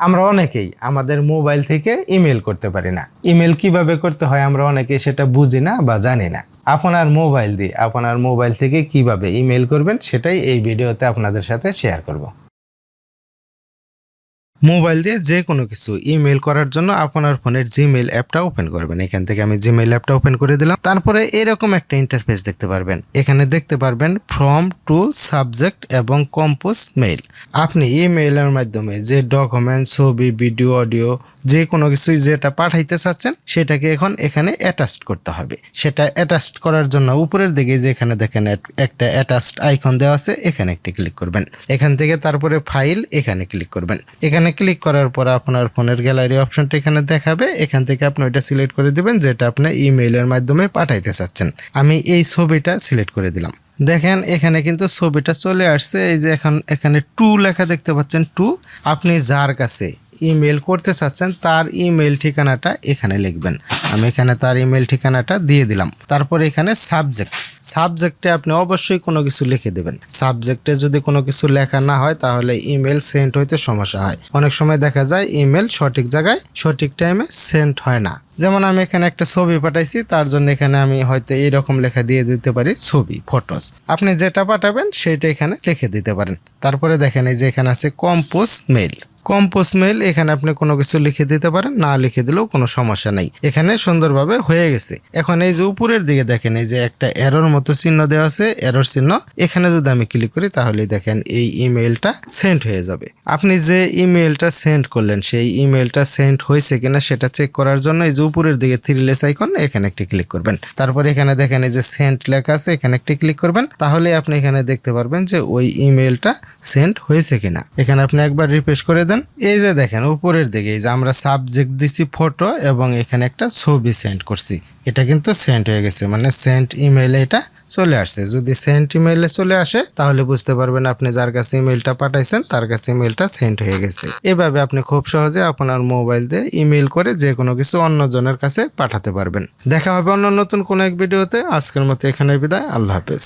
আমরা অনেকেই আমাদের মোবাইল থেকে ইমেল করতে পারি না। ইমেল কিভাবে করতে হয় আমরা অনেকেই সেটা বুঝি না বা জানি না। আপনার মোবাইল দিয়ে আপনার মোবাইল থেকে কিভাবে ইমেল করবেন সেটাই এই ভিডিওতে আপনাদের সাথে শেয়ার করব। মোবাইল দিয়ে যে কোনো কিছু ইমেল করার জন্য আপনার ফোনের জিমেইল অ্যাপটা ওপেন করবেন। এখান থেকে আমি জিমেইল অ্যাপটা ওপেন করে দিলাম। তারপরে এরকম একটা ইন্টারফেস দেখতে পারবেন। এখানে দেখতে পারবেন ফ্রম টু সাবজেক্ট এবং কম্পোজ মেইল। আপনি ইমেইলের মাধ্যমে যে ডকুমেন্ট, ছবি, ভিডিও, অডিও যে কোনো কিছুই যেটা পাঠাইতে চাচ্ছেন সেটাকে এখন এখানে অ্যাটাচড করতে হবে। সেটা অ্যাটাচড করার জন্য উপরের দিকে যে এখানে দেখেন একটা অ্যাটাচড আইকন দেওয়া আছে, এখানে একটি ক্লিক করবেন। এখান থেকে তারপরে ফাইল, এখানে ক্লিক করবেন। এখানে ক্লিক করার পর আপনার ফোনের গ্যালারি অপশনটা এখানে দেখাবে। এখান থেকে আপনি ওইটা সিলেক্ট করে দিবেন যেটা আপনি ইমেইলের মাধ্যমে পাঠাইতে চাচ্ছেন। আমি এই ছবিটা সিলেক্ট করে দিলাম। দেখেন এখানে কিন্তু ছবিটা চলে আসছে। এই যে এখানে টু লেখা দেখতে পাচ্ছেন, টু। আপনি যার কাছে ইমেল করতে চাচ্ছেন তার ইমেল ঠিকানাটা এখানে লিখবেন। আমি এখানে তার ইমেল ঠিকানাটা দিয়ে দিলাম। তারপর এখানে সাবজেক্টে আপনি অবশ্যই কোনো কিছু লিখে দেবেন। সাবজেক্টে যদি কোনো কিছু লেখা না হয় তাহলে ইমেল সেন্ড হইতে সমস্যা হয়। অনেক সময় দেখা যায় ইমেল সঠিক জায়গায় সঠিক টাইমে সেন্ড হয় না। যেমন আমি এখানে একটা ছবি পাঠাইছি, তার জন্য এখানে আমি হয়তো এইরকম লেখা দিয়ে দিতে পারি, ছবি, ফটোস। আপনি যেটা পাঠাবেন সেটা এখানে লিখে দিতে পারেন। তারপরে দেখেন এই যে এখানে আছে কম্পোজ মেইল। এখানে আপনি কোনো কিছু লিখে দিতে পারেন, না লিখে দিলেও কোনো সমস্যা নেই। এখানে সুন্দরভাবে হয়ে গেছে। এখন এই যে উপরের দিকে দেখেন এই যে একটা এরর মতো চিহ্ন দেওয়া আছে, এরর চিহ্ন। এখানে যদি আমি ক্লিক করি তাহলে দেখেন এই ইমেলটা সেন্ড হয়ে যাবে। আপনি যে ইমেলটা সেন্ড করলেন সেই ইমেলটা সেন্ড হয়েছে কিনা সেটা চেক করার জন্য এই যে উপরের দিকে থ্রি লেস আইকন, এখানে একটি ক্লিক করবেন। তারপর এখানে দেখেন এই যে সেন্ড লেখা আছে, এখানে একটি ক্লিক করবেন। তাহলে আপনি এখানে দেখতে পারবেন যে ওই ইমেলটা সেন্ড হয়েছে কিনা। এখানে আপনি একবার রিফ্রেশ করে দেন। এই যে দেখেন উপরের দিকে এই যে আমরা সাবজেক্ট দিছি ফটো এবং এখানে একটা ছবি সেন্ড করছি, এটা কিন্তু সেন্ড হয়ে গেছে, মানে সেন্ড ইমেইলে এটা চলে আসছে। যদি সেন্ড ইমেইলে চলে আসে তাহলে বুঝতে পারবেন আপনি যার কাছে ইমেইলটা পাঠাইছেন তার কাছে ইমেইলটা সেন্ড হয়ে গেছে। এভাবে আপনি খুব সহজে আপনার মোবাইল দিয়ে ইমেইল করে যে কোনো কিছু অন্যজনের কাছে পাঠাতে পারবেন। দেখা হবে অন্য নতুন কোনো এক ভিডিওতে। আজকের মতো এখানে বিদায়। আল্লাহ হাফেজ।